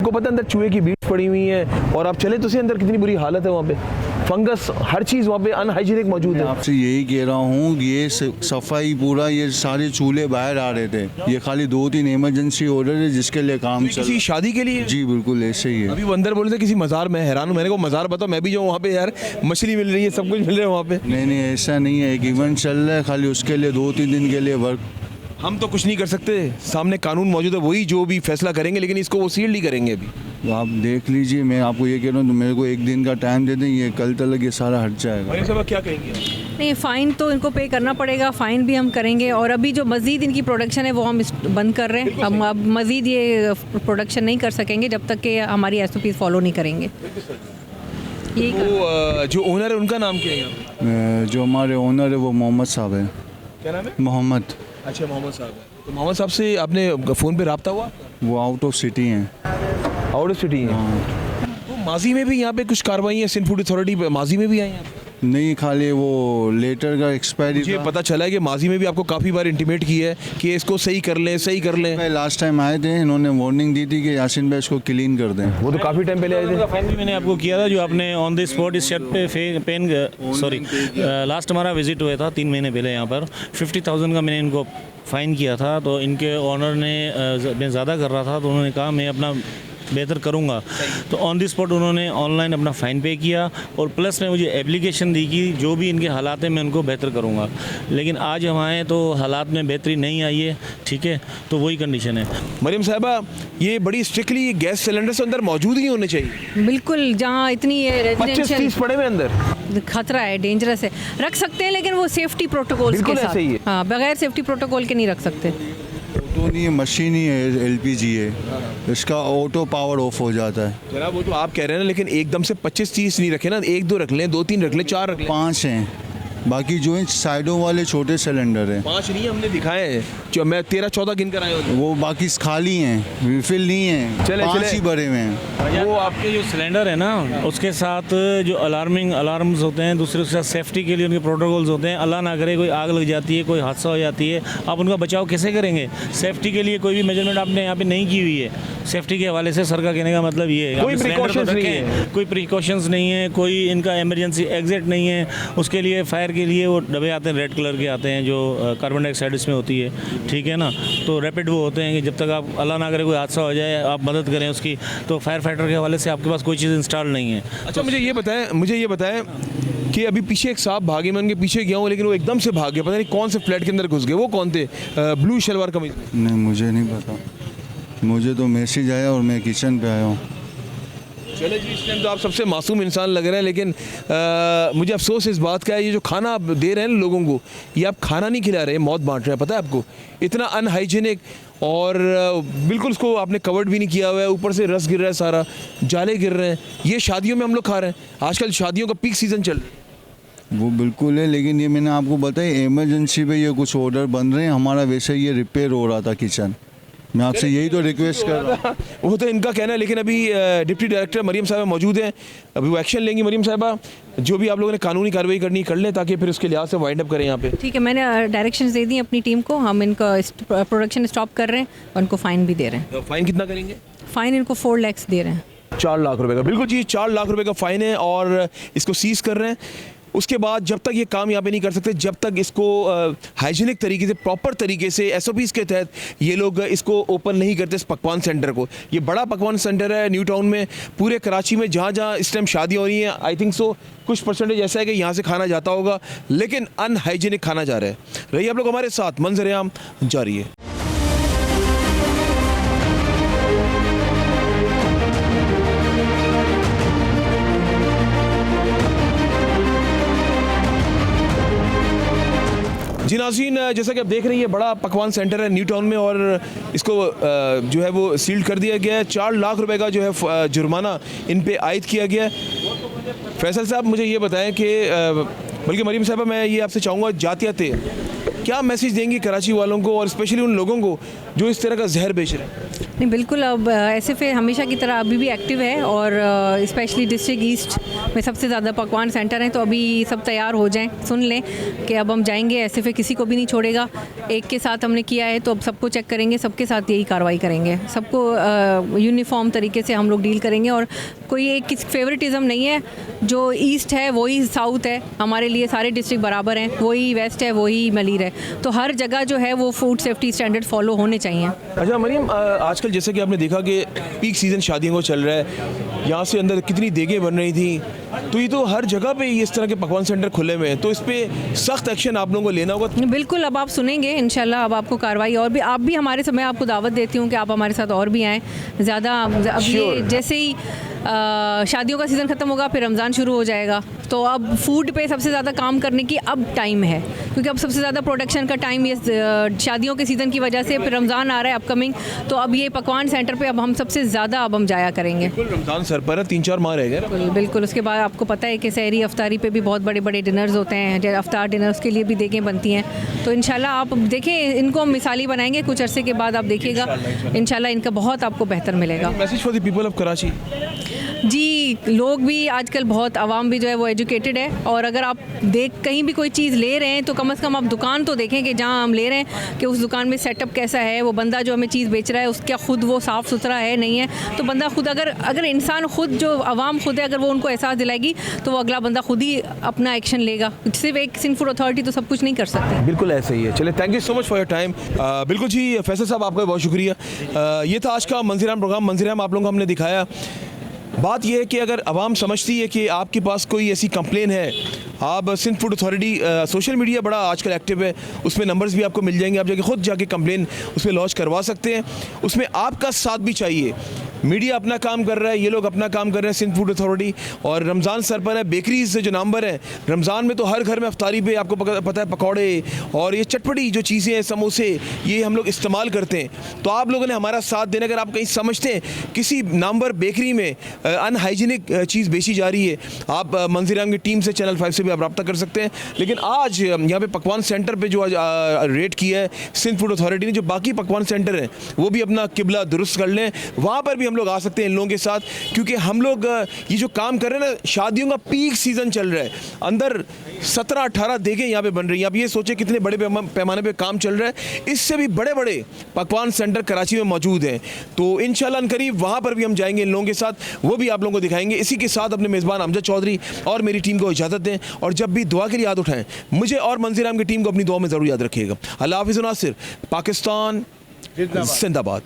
आपको पता है अंदर चूहे की बीट पड़ी हुई है, और आप चले तो सही अंदर कितनी बुरी हालत है वहाँ पे, फंगस हर चीज़ वहाँ पे अनहाइजीनिक मौजूद है। आपसे यही कह रहा हूँ, ये सफाई पूरा, ये सारे चूल्हे बाहर आ रहे थे, ये खाली 2-3 इमरजेंसी ऑर्डर है जिसके लिए काम चल किसी शादी के लिए? जी बिल्कुल ऐसे ही है। अभी वो अंदर बोल रहे थे किसी मज़ार में, हैरान हूँ, मैंने को मज़ार बताओ, मैं भी जाऊँ वहाँ पे यार, मछली मिल रही है, सब कुछ मिल रहा है वहाँ पे। नहीं ऐसा नहीं है, एक इवेंट चल रहा है, खाली उसके लिए 2-3 दिन के लिए वर्क। हम तो कुछ नहीं कर सकते, सामने कानून मौजूद है, वही जो भी फैसला करेंगे, लेकिन इसको वो सील नहीं करेंगे अभी। तो आप देख लीजिए, मैं आपको ये कह रहा हूँ, तो मेरे को एक दिन का टाइम दे दें, ये कल तक ये सारा हट जाएगा। भाई साहब क्या कहेंगे? नहीं, फ़ाइन तो इनको पे करना पड़ेगा, फ़ाइन भी हम करेंगे, और अभी जो मज़ीद इनकी प्रोडक्शन है वो हम बंद कर रहे हैं। हम अब मज़ीद ये प्रोडक्शन नहीं कर सकेंगे जब तक कि हमारी SOP फॉलो नहीं करेंगे। यही वो जो ओनर है उनका नाम क्या है यहाँ पे? जो हमारे ओनर है वो मोहम्मद साहब है। क्या नाम है? मोहम्मद। अच्छा, मोहम्मद साहब है। तो मोहम्मद साहब से आपने फ़ोन पे रब्ता हुआ? वो आउट ऑफ सिटी हैं। आउट ऑफ सिटी है। तो माजी में भी यहाँ पे कुछ कार्रवाई है, सिंध फूड अथॉरिटी माजी में भी आई है? नहीं, खाली वो लेटर का एक्सपायरी। मुझे पता चला है कि माजी में भी आपको काफ़ी बार इंटीमेट की है कि इसको सही कर लें, सही कर लें। लास्ट टाइम आए थे, इन्होंने वार्निंग दी थी कि यासिन भाई इसको क्लीन कर दें। वो तो काफ़ी टाइम पहले आए थे। फाइन भी मैंने आपको किया था, जो आपने ऑन द स्पॉट इस शर्ट पे पेन, सॉरी लास्ट हमारा विजिट हुआ था 3 महीने पहले, यहाँ पर 50,000 का मैंने इनको फ़ाइन किया था। तो इनके ऑनर ने मैं ज़्यादा कर रहा था, तो उन्होंने कहा मैं अपना बेहतर करूँगा, तो ऑन द स्पॉट उन्होंने ऑनलाइन अपना फ़ाइन पे किया, और प्लस में मुझे एप्लीकेशन दी कि जो भी इनके हालात हैं मैं उनको बेहतर करूँगा। लेकिन आज हम आए तो हालात में बेहतरी नहीं आई है, ठीक है, तो वही कंडीशन है। मरियम साहबा, ये बड़ी स्ट्रिक्टली गैस सिलेंडर से अंदर मौजूद ही होने चाहिए। बिल्कुल, जहाँ इतनी 25-30 पड़े हुए अंदर, खतरा है, डेंजरस है, रख सकते हैं, लेकिन वो सेफ्टी प्रोटोकॉल के साथ। ऐसे ही है। हाँ, बगैर सेफ्टी प्रोटोकॉल के नहीं रख सकते। तो नहीं, ये मशीन ही है, LPG है, इसका ऑटो पावर ऑफ हो जाता है। जनाब वो तो आप कह रहे हैं ना, लेकिन एकदम से 25-30 नहीं रखे ना, 1-2 रख लें, 2-3 रख लें, 4 रख लें। 5 हैं, बाकी जो इन साइडों वाले छोटे सिलेंडर हैं 5 नहीं हमने दिखाए हैं, जो मैं 13-14 गिन कर आया हूँ। वो बाकी खाली हैं, रिफिल नहीं है, चले 5 ही भरे हुए हैं। वो आपके जो सिलेंडर है ना, उसके साथ जो अलार्म्स होते हैं, दूसरे उसके साथ सेफ्टी के लिए उनके प्रोटोकॉल्स होते हैं। अल्लाह ना करे कोई आग लग जाती है, कोई हादसा हो जाती है, आप उनका बचाव कैसे करेंगे? सेफ्टी के लिए कोई भी मेजरमेंट आपने यहाँ पे नहीं की हुई है। सेफ्टी के हवाले से सर का कहने का मतलब ये है, कोई प्रिकॉशंस नहीं है, कोई प्रिकॉशंस नहीं है, कोई इनका इमरजेंसी एग्जिट नहीं है। उसके लिए फायर के लिए वो डब्बे आते हैं, रेड कलर के आते हैं, जो कार्बन डाइऑक्साइड इसमें होती है, ठीक है ना। तो रैपिड वो होते हैं कि जब तक आप अल्लाह ना करे कोई हादसा हो जाए, आप मदद करें उसकी। तो फायर फाइटर के हवाले से आपके पास कोई चीज़ इंस्टॉल नहीं है। अच्छा, मुझे ये बताएं कि अभी पीछे एक सांप भागे, मैं उनके पीछे गया हूँ, लेकिन वो एकदम से भाग गए, पता नहीं कौन से फ्लैट के अंदर घुस गए। वो कौन थे? ब्लू शलवार कमीज में? नहीं, मुझे नहीं पता, मुझे तो मैसेज आया और मैं किचन पे आया हूँ। चले जी, इस टाइम तो आप सबसे मासूम इंसान लग रहे हैं, लेकिन मुझे अफसोस इस बात का है, ये जो खाना आप दे रहे हैं ना लोगों को, ये आप खाना नहीं खिला रहे, मौत बांट रहे हैं। पता है आपको, इतना अनहाइजीनिक, और बिल्कुल उसको आपने कवर्ड भी नहीं किया हुआ है, ऊपर से रस गिर रहा है, सारा जाले गिर रहे हैं। ये शादियों में हम लोग खा रहे हैं, आजकल शादियों का पीक सीज़न चल रहा है। वो बिल्कुल है, लेकिन ये मैंने आपको बताया, इमरजेंसी पे ये कुछ ऑर्डर बन रहे हैं, हमारा वैसे ये रिपेयर हो रहा था किचन। मैं आपसे यही तो रिक्वेस्ट कर रहा हूँ। वो तो इनका कहना है, लेकिन अभी डिप्टी डायरेक्टर मरियम साहबा मौजूद हैं, अभी वो एक्शन लेंगी। मरियम साहबा, जो भी आप लोगों ने कानूनी कार्रवाई करनी कर लें, ताकि फिर उसके लिहाज से वाइंड अप करें यहाँ पे। ठीक है, मैंने डायरेक्शंस दे दी अपनी टीम को, हम इनका प्रोडक्शन स्टॉप कर रहे हैं और उनको फ़ाइन भी दे रहे हैं। फाइन कितना करेंगे? फ़ाइन इनको 4 लाख दे रहे हैं। 4 लाख रुपए का, बिल्कुल जी, 4 लाख रुपए का फ़ाइन है, और इसको सीज़ कर रहे हैं। उसके बाद जब तक ये काम यहाँ पे नहीं कर सकते, जब तक इसको हाइजीनिक तरीके से, प्रॉपर तरीके से SOPs के तहत ये लोग इसको ओपन नहीं करते, इस पकवान सेंटर को। ये बड़ा पकवान सेंटर है न्यू टाउन में, पूरे कराची में जहाँ जहाँ इस टाइम शादियाँ हो रही हैं, आई थिंक सो कुछ परसेंटेज ऐसा है कि यहाँ से खाना जाता होगा, लेकिन अनहाइजीनिक खाना जा रहा है। रहिए आप लोग हमारे साथ, मंजर-ए-आम जारी है। जी नाज़रीन, जैसा कि आप देख रही है, बड़ा पकवान सेंटर है न्यू टाउन में, और इसको जो है वो सील कर दिया गया है। 4 लाख रुपए का जो है जुर्माना इन पे आयद किया गया है। फैसल साहब, मुझे ये बताएं कि बल्कि मरीम साहबा, मैं ये आपसे चाहूँगा, जाते क्या मैसेज देंगी कराची वालों को, और स्पेशली उन लोगों को जो इस तरह का जहर बेच रहे हैं? नहीं बिल्कुल, अब एसएफए हमेशा की तरह अभी भी एक्टिव है और स्पेशली डिस्ट्रिक्ट ईस्ट में सबसे ज़्यादा पकवान सेंटर हैं, तो अभी सब तैयार हो जाएं, सुन लें कि अब हम जाएंगे, एसएफए किसी को भी नहीं छोड़ेगा। एक के साथ हमने किया है तो अब सबको चेक करेंगे, सबके साथ यही कार्रवाई करेंगे, सबको यूनिफॉर्म तरीके से हम लोग डील करेंगे और कोई एक किस फेवरेटिज़म नहीं है, जो ईस्ट है वही साउथ है, हमारे लिए सारे डिस्ट्रिक्ट बराबर हैं, वही वेस्ट है वही मलीर है, तो हर जगह जो है वो फूड सेफ्टी स्टैंडर्ड फॉलो होने चाहिए। अच्छा मरियम, आजकल जैसे कि आपने देखा कि पीक सीज़न शादियों को चल रहा है, यहाँ से अंदर कितनी देगें बन रही थी, तो ये तो हर जगह पे इस तरह के पकवान सेंटर खुले हुए हैं, तो इस पे सख्त एक्शन आप लोगों को लेना होगा। बिल्कुल, अब आप सुनेंगे इंशाल्लाह, अब आपको कार्रवाई और भी, आप भी हमारे समय आपको दावत देती हूँ कि आप हमारे साथ और भी आएँ ज़्यादा। अब ये जैसे ही शादियों का सीज़न ख़त्म होगा फिर रमज़ान शुरू हो जाएगा, तो अब फूड पे सबसे ज़्यादा काम करने की अब टाइम है, क्योंकि अब सबसे ज़्यादा प्रोडक्शन का टाइम ये शादियों के सीज़न की वजह से, फिर रमज़ान आ रहा है अपकमिंग, तो अब ये पकवान सेंटर पे अब हम सबसे ज़्यादा अब हम जाया करेंगे। रमज़ान सर पर है, 3-4 माह रह गए। बिल्कुल बिल्कुल, उसके बाद आपको पता है कि सहरी अफ्तारी पे भी बहुत बड़े बड़े डिनर्स होते हैं, अफ्तार डिनर्स के लिए भी देगें बनती हैं, तो इंशाल्लाह आप देखें, इनको हम मिसाली बनाएंगे, कुछ अरसे के बाद आप देखिएगा इंशाल्लाह इनका बहुत आपको बेहतर मिलेगा। Message for the people of Karachi. जी, लोग भी आजकल बहुत, आवाम भी जो है वो एजुकेटेड है, और अगर आप कहीं भी कोई चीज़ ले रहे हैं तो कम से कम आप दुकान तो देखें कि जहाँ हम ले रहे हैं कि उस दुकान में सेटअप कैसा है, वो बंदा जो हमें चीज़ बेच रहा है उसका खुद वो साफ़ सुथरा है नहीं है, तो बंदा खुद अगर इंसान खुद, जो आवाम खुद है, अगर वो उनको एहसास दिलाएगी तो वो अगला बंदा खुद ही अपना एक्शन लेगा। सिर्फ एक सिंध फूड अथॉरिटी तो सब कुछ नहीं कर सकती। बिल्कुल ऐसा ही है। चले, thank you so much for your time. बिल्कुल जी फैसल साहब, आपका बहुत शुक्रिया। ये था आज का मंज़िल-ए-आम प्रोग्राम। मंज़िल-ए-आम आप लोगों को हमने दिखाया। बात यह है कि अगर आवाम समझती है कि आपके पास कोई ऐसी कंप्लेन है, आप Sindh Food Authority, social media बड़ा आजकल एक्टिव है, उसमें नंबर्स भी आपको मिल जाएंगे, आप जाके खुद जाके कंप्लेन उसमें लॉन्च करवा सकते हैं। उसमें आपका साथ भी चाहिए। मीडिया अपना काम कर रहा है, ये लोग अपना काम कर रहे हैं, सिंध फूड अथॉरिटी, और रमज़ान सर पर है। बेकरीज जो नंबर है, रमज़ान में तो हर घर में अफ्तारी पे आपको पता है पकौड़े और ये चटपटी जो चीज़ें हैं, समोसे, ये हम लोग इस्तेमाल करते हैं। तो आप लोगों ने हमारा साथ देना। अगर आप कहीं समझते हैं किसी नंबर बेकरी में अनहाइजीनिक चीज़ बेची जा रही है, आप मंज़िल-ए-आम की टीम से, चैनल 5 से भी आप रब्ता कर सकते हैं। लेकिन आज यहाँ पे पकवान सेंटर पे जो रेट किया है सिंध फूड अथॉरिटी ने, जो बाकी पकवान सेंटर हैं वो भी अपना किबला दुरुस्त कर लें, वहाँ पर भी हम लोग आ सकते हैं इन लोगों के साथ, क्योंकि हम लोग ये जो काम कर रहे हैं ना, शादियों का पीक सीज़न चल रहा है, अंदर 17-18 देगें यहाँ पे बन रही हैं। आप ये सोचें कितने बड़े पैमाने पे काम चल रहा है। इससे भी बड़े बड़े पकवान सेंटर कराची में मौजूद हैं, तो इंशाल्लाह करीब वहाँ पर भी हम जाएंगे इन लोगों के साथ, वो भी आप लोगों को दिखाएंगे। इसी के साथ अपने मेज़बान अमजद चौधरी और मेरी टीम को इजाज़त दें, और जब भी दुआ के लिए याद उठाएं, मुझे और मंज़िल-ए-आम की टीम को अपनी दुआ में ज़रूर याद रखिएगा। अल्लाह हाफ़िज़। नासिर, पाकिस्तान जिंदाबाद।